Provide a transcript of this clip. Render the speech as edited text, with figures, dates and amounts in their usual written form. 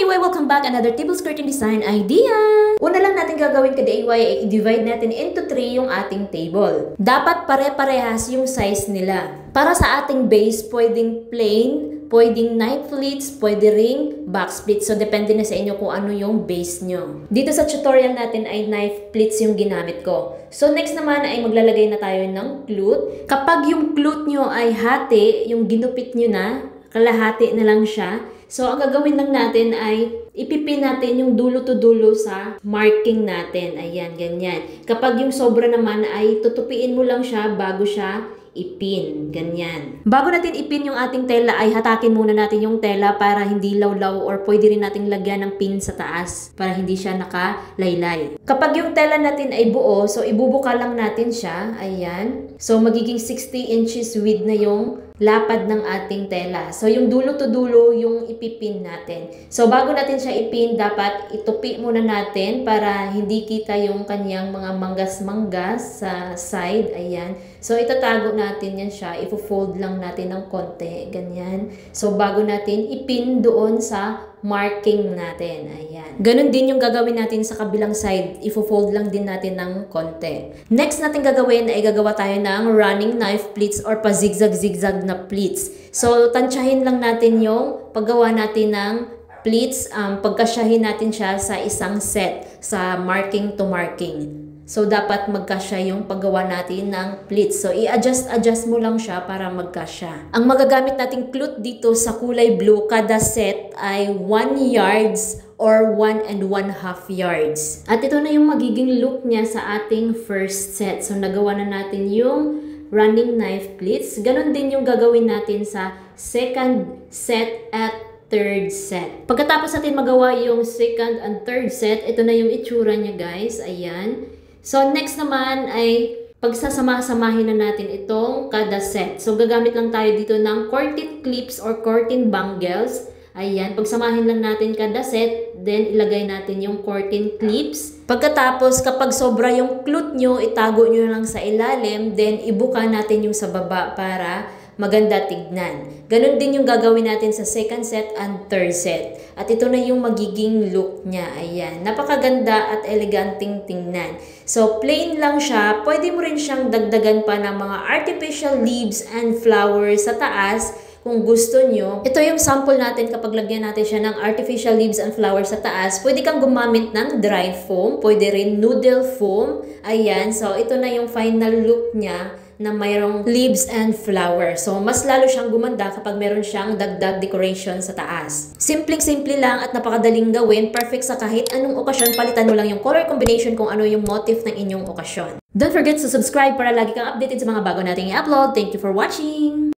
DIY, welcome back! Another table skirting design idea! Una lang natin gagawin ka DIY ay i-divide natin into 3 yung ating table. Dapat pare-parehas yung size nila. Para sa ating base, pwedeng plain, pwedeng knife pleats, pwede ring box pleats. So, depende na sa inyo kung ano yung base nyo. Dito sa tutorial natin ay knife pleats yung ginamit ko. So, next naman ay maglalagay na tayo ng clute. Kapag yung clute nyo ay hati, yung ginupit nyo na, kalahati na lang siya. So, ang gagawin lang natin ay ipipin natin yung dulo to dulo sa marking natin. Ayan, ganyan. Kapag yung sobra naman ay tutupiin mo lang siya bago siya ipin. Ganyan. Bago natin ipin yung ating tela ay hatakin muna natin yung tela para hindi lawlaw or pwede rin natin lagyan ng pin sa taas para hindi siya nakalaylay. Kapag yung tela natin ay buo, so ibubuka lang natin siya. Ayan. So magiging 60 inches width na yung lapad ng ating tela. So, yung dulo to dulo yung ipipin natin. So, bago natin siya ipin, dapat itupi muna natin para hindi kita yung kanyang mga manggas-manggas sa side. Ayan. So, itatago natin yan siya. Ifo-fold lang natin ng konti. Ganyan. So, bago natin ipin doon sa marking natin. Ayan. Ganon din yung gagawin natin sa kabilang side. Ifo-fold lang din natin ng konti. Next natin gagawin ay gagawa tayo ng running knife pleats or pa zigzag-zigzag na pleats. So, tansyahin lang natin yung paggawa natin ng pleats. Pagkasyahin natin siya sa isang set sa marking to marking. So, dapat magkasya yung paggawa natin ng pleats. So, i-adjust mo lang siya para magkasya. Ang magagamit nating clute dito sa kulay blue, kada set ay 1 yards or 1 1/2 yards. At ito na yung magiging look niya sa ating first set. So, nagawa na natin yung running knife pleats. Ganon din yung gagawin natin sa second set at third set. Pagkatapos natin magawa yung second and third set, ito na yung itsura niya guys. Ayan. So, next naman ay pagsasama-samahin na natin itong kada set. So, gagamit lang tayo dito ng curtain clips or curtain bangles. Ayan, pagsamahin lang natin kada set, then ilagay natin yung curtain clips. Pagkatapos, kapag sobra yung clute nyo, itago nyo lang sa ilalim, then ibuka natin yung sa baba para maganda tignan. Ganon din yung gagawin natin sa second set and third set. At ito na yung magiging look niya. Ayan. Napakaganda at eleganting tingnan. So, plain lang siya. Pwede mo rin siyang dagdagan pa ng mga artificial leaves and flowers sa taas kung gusto nyo. Ito yung sample natin kapag lagyan natin siya ng artificial leaves and flowers sa taas. Pwede kang gumamit ng dry foam. Pwede rin noodle foam. Ayan. So, ito na yung final look niya na mayroong leaves and flowers. So, mas lalo siyang gumanda kapag meron siyang dagdag decoration sa taas. Simpleng-simple lang at napakadaling gawin. Perfect sa kahit anong okasyon. Palitan mo lang yung color combination kung ano yung motif ng inyong okasyon. Don't forget to subscribe para lagi kang updated sa mga bago nating i-upload. Thank you for watching!